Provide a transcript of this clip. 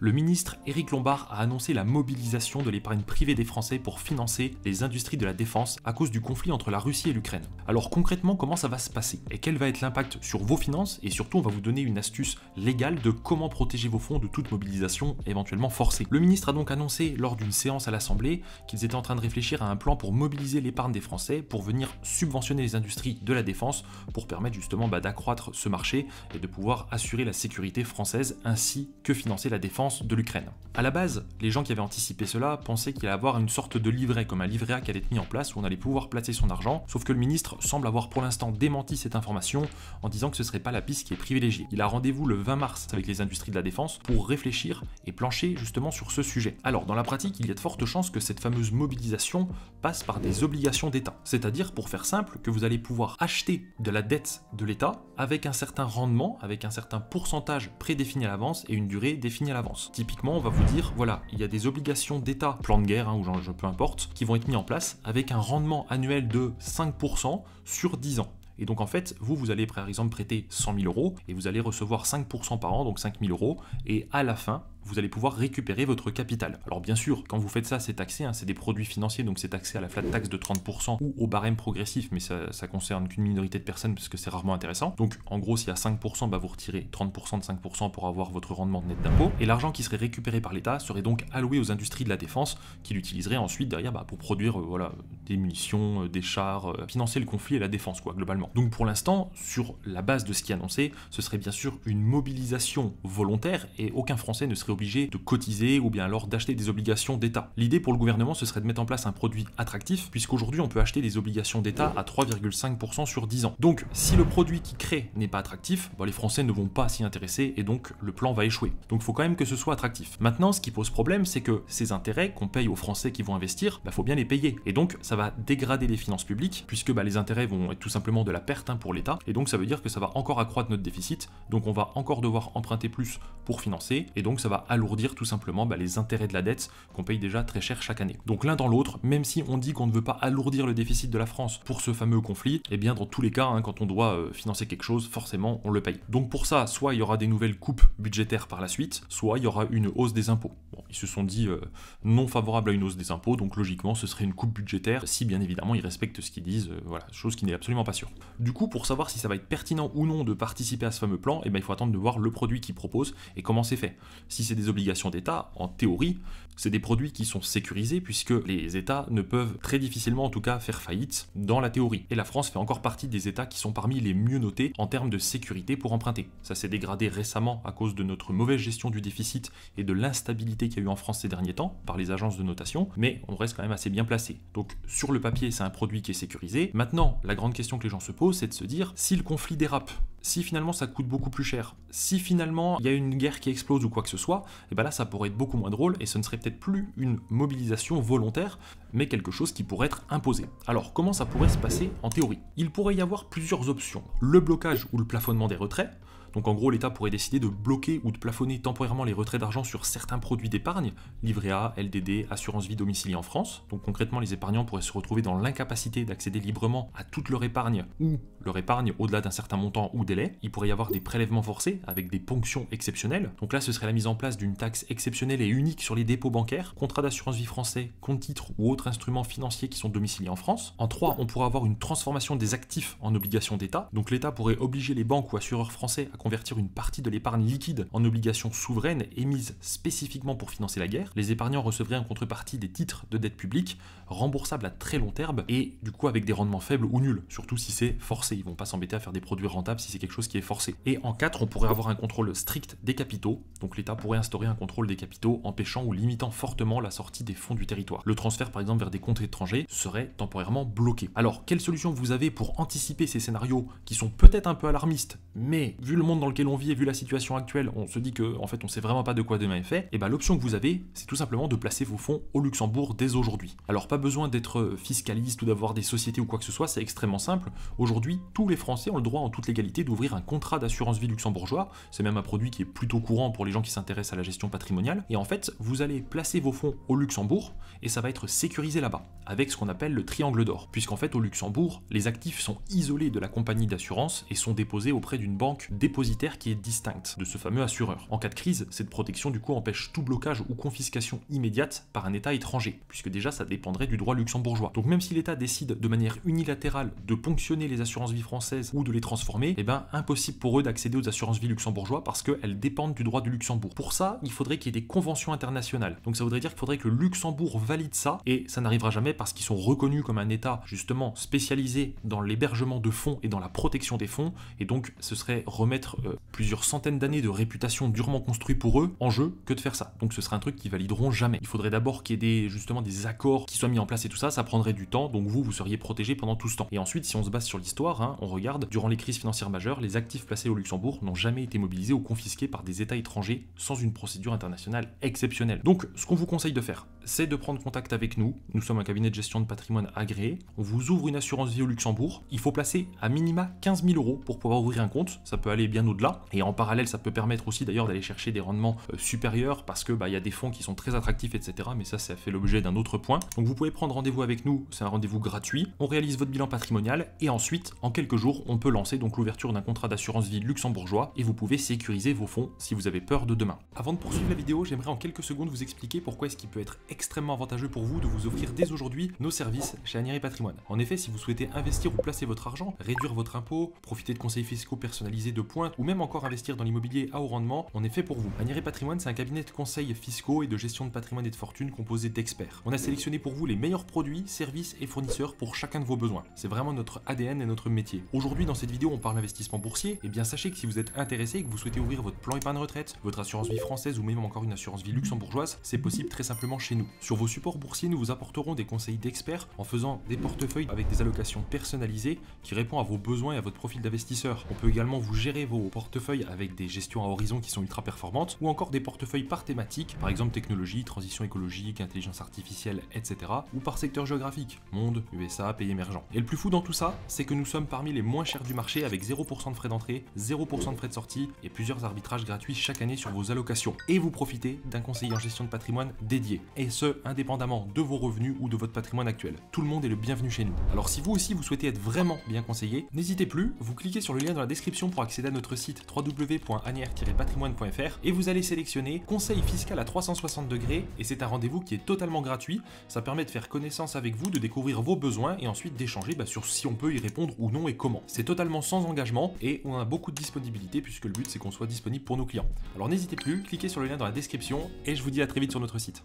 Le ministre Éric Lombard a annoncé la mobilisation de l'épargne privée des Français pour financer les industries de la défense à cause du conflit entre la Russie et l'Ukraine. Alors concrètement, comment ça va se passer? Et quel va être l'impact sur vos finances? Et surtout, on va vous donner une astuce légale de comment protéger vos fonds de toute mobilisation éventuellement forcée. Le ministre a donc annoncé lors d'une séance à l'Assemblée qu'ils étaient en train de réfléchir à un plan pour mobiliser l'épargne des Français pour venir subventionner les industries de la défense pour permettre justement d'accroître ce marché et de pouvoir assurer la sécurité française ainsi que financer la défense de l'Ukraine. À la base, les gens qui avaient anticipé cela pensaient qu'il allait y avoir une sorte de livret, comme un livret A qui allait être mis en place où on allait pouvoir placer son argent, sauf que le ministre semble avoir pour l'instant démenti cette information en disant que ce ne serait pas la piste qui est privilégiée. Il a rendez-vous le 20 mars avec les industries de la défense pour réfléchir et plancher justement sur ce sujet. Alors dans la pratique, il y a de fortes chances que cette fameuse mobilisation passe par des obligations d'État, c'est-à-dire pour faire simple que vous allez pouvoir acheter de la dette de l'État avec un certain rendement, avec un certain pourcentage prédéfini à l'avance et une durée définie à l'avance. Typiquement, on va vous dire, voilà, il y a des obligations d'État, plan de guerre, ou peu importe, qui vont être mis en place avec un rendement annuel de 5% sur 10 ans. Et donc en fait, vous allez par exemple prêter 100 000 euros et vous allez recevoir 5% par an, donc 5 000 euros, et à la fin, vous allez pouvoir récupérer votre capital. Alors bien sûr, quand vous faites ça, c'est taxé, c'est des produits financiers, donc c'est taxé à la flat tax de 30% ou au barème progressif, mais ça concerne qu'une minorité de personnes parce que c'est rarement intéressant. Donc en gros, s'il y a 5%, vous retirez 30% de 5% pour avoir votre rendement net d'impôt. Et l'argent qui serait récupéré par l'État serait donc alloué aux industries de la défense qui l'utiliseraient ensuite derrière pour produire des munitions, des chars, financer le conflit et la défense globalement. Donc pour l'instant, sur la base de ce qui est annoncé, ce serait bien sûr une mobilisation volontaire et aucun Français ne serait obligé de cotiser ou bien alors d'acheter des obligations d'État. L'idée pour le gouvernement, ce serait de mettre en place un produit attractif, puisqu'aujourd'hui on peut acheter des obligations d'État à 3,5% sur 10 ans. Donc si le produit qui crée n'est pas attractif, les Français ne vont pas s'y intéresser et donc le plan va échouer. Donc il faut quand même que ce soit attractif. Maintenant, ce qui pose problème, c'est que ces intérêts qu'on paye aux Français qui vont investir, faut bien les payer. Et donc ça va dégrader les finances publiques, puisque les intérêts vont être tout simplement de la perte pour l'État, et donc ça veut dire que ça va encore accroître notre déficit, donc on va encore devoir emprunter plus pour financer, et donc ça va alourdir tout simplement les intérêts de la dette qu'on paye déjà très cher chaque année. Donc l'un dans l'autre, même si on dit qu'on ne veut pas alourdir le déficit de la France pour ce fameux conflit, et bien dans tous les cas, quand on doit financer quelque chose, forcément on le paye. Donc pour ça, soit il y aura des nouvelles coupes budgétaires par la suite, soit il y aura une hausse des impôts. Bon, ils se sont dit non favorables à une hausse des impôts, donc logiquement ce serait une coupe budgétaire, si bien évidemment ils respectent ce qu'ils disent, chose qui n'est absolument pas sûre. Du coup, pour savoir si ça va être pertinent ou non de participer à ce fameux plan, il faut attendre de voir le produit qu'ils proposent et comment c'est fait. Si c'est des obligations d'État, en théorie, c'est des produits qui sont sécurisés puisque les États ne peuvent très difficilement en tout cas faire faillite dans la théorie. Et la France fait encore partie des États qui sont parmi les mieux notés en termes de sécurité pour emprunter. Ça s'est dégradé récemment à cause de notre mauvaise gestion du déficit et de l'instabilité qu'il y a eu en France ces derniers temps par les agences de notation, mais on reste quand même assez bien placé. Donc sur le papier, c'est un produit qui est sécurisé. Maintenant, la grande question que les gens se posent, c'est de se dire, si le conflit dérape, si finalement ça coûte beaucoup plus cher, si finalement il y a une guerre qui explose ou quoi que ce soit, et là ça pourrait être beaucoup moins drôle et ce ne serait peut-être plus une mobilisation volontaire, mais quelque chose qui pourrait être imposé. Alors comment ça pourrait se passer en théorie? Il pourrait y avoir plusieurs options. Le blocage ou le plafonnement des retraits. Donc en gros, l'État pourrait décider de bloquer ou de plafonner temporairement les retraits d'argent sur certains produits d'épargne, livret A, LDD, assurance vie domiciliée en France. Donc concrètement, les épargnants pourraient se retrouver dans l'incapacité d'accéder librement à toute leur épargne ou leur épargne au-delà d'un certain montant ou délai. Il pourrait y avoir des prélèvements forcés avec des ponctions exceptionnelles. Donc là, ce serait la mise en place d'une taxe exceptionnelle et unique sur les dépôts bancaires, contrats d'assurance vie français, compte titres ou autres instruments financiers qui sont domiciliés en France. En 3, on pourrait avoir une transformation des actifs en obligations d'État. Donc l'État pourrait obliger les banques ou assureurs français à convertir une partie de l'épargne liquide en obligations souveraines émises spécifiquement pour financer la guerre. Les épargnants recevraient en contrepartie des titres de dette publique remboursables à très long terme et du coup avec des rendements faibles ou nuls, surtout si c'est forcé. Ils vont pas s'embêter à faire des produits rentables si c'est quelque chose qui est forcé. Et en 4, on pourrait avoir un contrôle strict des capitaux. Donc l'État pourrait instaurer un contrôle des capitaux empêchant ou limitant fortement la sortie des fonds du territoire. Le transfert par exemple vers des comptes étrangers serait temporairement bloqué. Alors quelle solution vous avez pour anticiper ces scénarios qui sont peut-être un peu alarmistes, mais vu le monde dans lequel on vit et vu la situation actuelle, on se dit que en fait on sait vraiment pas de quoi demain est fait, et l'option que vous avez, c'est tout simplement de placer vos fonds au Luxembourg dès aujourd'hui. Alors pas besoin d'être fiscaliste ou d'avoir des sociétés ou quoi que ce soit, c'est extrêmement simple. Aujourd'hui, tous les Français ont le droit en toute légalité d'ouvrir un contrat d'assurance vie luxembourgeois. C'est même un produit qui est plutôt courant pour les gens qui s'intéressent à la gestion patrimoniale. Et en fait, vous allez placer vos fonds au Luxembourg et ça va être sécurisé là-bas, avec ce qu'on appelle le triangle d'or. Puisqu'en fait, au Luxembourg, les actifs sont isolés de la compagnie d'assurance et sont déposés auprès d'une banque dépositaire qui est distincte de ce fameux assureur. En cas de crise, cette protection du coup empêche tout blocage ou confiscation immédiate par un État étranger, puisque déjà ça dépendrait du droit luxembourgeois. Donc même si l'État décide de manière unilatérale de ponctionner les assurances vie françaises ou de les transformer, impossible pour eux d'accéder aux assurances vie luxembourgeois parce qu'elles dépendent du droit du Luxembourg. Pour ça, il faudrait qu'il y ait des conventions internationales. Donc ça voudrait dire qu'il faudrait que le Luxembourg valide ça, et ça n'arrivera jamais parce qu'ils sont reconnus comme un État justement spécialisé dans l'hébergement de fonds et dans la protection des fonds, et donc ce serait remettre plusieurs centaines d'années de réputation durement construite pour eux en jeu que de faire ça. Donc ce serait un truc qu'ils valideront jamais. Il faudrait d'abord qu'il y ait justement des accords qui soient mis en place et tout ça, ça prendrait du temps, donc vous seriez protégé pendant tout ce temps. Et ensuite, si on se base sur l'histoire, on regarde, durant les crises financières majeures, les actifs placés au Luxembourg n'ont jamais été mobilisés ou confisqués par des États étrangers sans une procédure internationale exceptionnelle. Donc ce qu'on vous conseille de faire, c'est de prendre contact avec nous. Nous sommes un cabinet de gestion de patrimoine agréé. On vous ouvre une assurance vie au Luxembourg. Il faut placer à minima 15 000 € pour pouvoir ouvrir un compte. Ça peut aller bien au-delà. Et en parallèle, ça peut permettre aussi d'ailleurs d'aller chercher des rendements supérieurs parce que il y a des fonds qui sont très attractifs, etc. Mais ça fait l'objet d'un autre point. Donc vous pouvez prendre rendez-vous avec nous. C'est un rendez-vous gratuit. On réalise votre bilan patrimonial et ensuite, en quelques jours, on peut lancer donc l'ouverture d'un contrat d'assurance vie luxembourgeois et vous pouvez sécuriser vos fonds si vous avez peur de demain. Avant de poursuivre la vidéo, j'aimerais en quelques secondes vous expliquer pourquoi est-ce qu'il peut être extrêmement avantageux pour vous de vous offrir dès aujourd'hui nos services chez Anieri Patrimoine. En effet, si vous souhaitez investir ou placer votre argent, réduire votre impôt, profiter de conseils fiscaux personnalisés de pointe ou même encore investir dans l'immobilier à haut rendement, on est fait pour vous. Anieri Patrimoine, c'est un cabinet de conseils fiscaux et de gestion de patrimoine et de fortune composé d'experts. On a sélectionné pour vous les meilleurs produits, services et fournisseurs pour chacun de vos besoins. C'est vraiment notre ADN et notre métier. Aujourd'hui, dans cette vidéo, on parle investissement boursier. Et bien sachez que si vous êtes intéressé et que vous souhaitez ouvrir votre plan épargne retraite, votre assurance vie française ou même encore une assurance vie luxembourgeoise, c'est possible très simplement chez nous. Sur vos supports boursiers, nous vous apporterons des conseils d'experts en faisant des portefeuilles avec des allocations personnalisées qui répondent à vos besoins et à votre profil d'investisseur. On peut également vous gérer vos portefeuilles avec des gestions à horizon qui sont ultra performantes ou encore des portefeuilles par thématique, par exemple technologie, transition écologique, intelligence artificielle, etc. ou par secteur géographique, monde, USA, pays émergents. Et le plus fou dans tout ça, c'est que nous sommes parmi les moins chers du marché avec 0% de frais d'entrée, 0% de frais de sortie et plusieurs arbitrages gratuits chaque année sur vos allocations. Et vous profitez d'un conseiller en gestion de patrimoine dédié, et ce, indépendamment de vos revenus ou de votre patrimoine actuel. Tout le monde est le bienvenu chez nous. Alors si vous aussi vous souhaitez être vraiment bien conseillé, n'hésitez plus, vous cliquez sur le lien dans la description pour accéder à notre site www.anier-patrimoine.fr et vous allez sélectionner conseil fiscal à 360 degrés et c'est un rendez-vous qui est totalement gratuit. Ça permet de faire connaissance avec vous, de découvrir vos besoins et ensuite d'échanger sur si on peut y répondre ou non et comment. C'est totalement sans engagement et on a beaucoup de disponibilité puisque le but c'est qu'on soit disponible pour nos clients. Alors n'hésitez plus, cliquez sur le lien dans la description et je vous dis à très vite sur notre site.